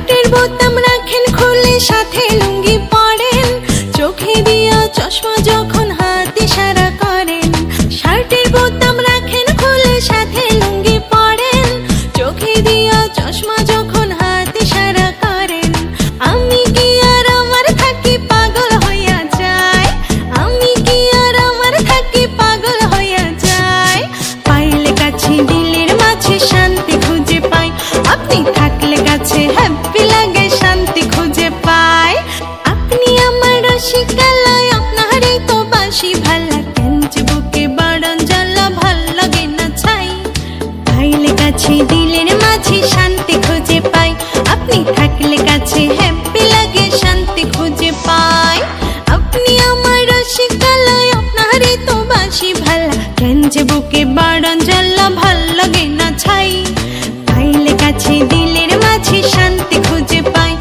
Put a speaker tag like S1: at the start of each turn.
S1: শার্টের বোতাম রাখেন খুলে, সাথে লুঙ্গি পরেন, চোখে দিয়া চশমা যখন হাত ইশারা করেন। শার্টের বোতাম রাখেন খুলে, সাথে লুঙ্গি পরেন, চোখে দিয়া চশমা যখন হাত ইশারা করেন। আমি কি আর আমার থাকি পাগল হইয়া যায়, আমি কি আর আমার থাকি পাগল হইয়া যায়। পাইলে কাছে দিলের মাঝে শান্তি খুঁজে পাই, আপনি থাকলে কাছে হ্যাপি লাগে, শান্তি খুঁজে পাই। আপনি আমার রসিকালয়, আপনারই তো বাসি ভালা, কেন যে বুকে বাড়ন জ্বালা ভাল লাগে না ছাই। পাইলে কাছে দিলের মাঝে শান্তি খুঁজে পাই, আপনি থাকলে কাছে হ্যাপি লাগে, শান্তি খুঁজে পাই। আপনি আমার রসিকালয়, আপনারই তো বাসি ভালা, কেন যে বুকে বাড়ন জ্বালা ভাল লাগে না ছাই। পাইলে কাছে দিলের মাঝে শান্তি খুঁজে পাই।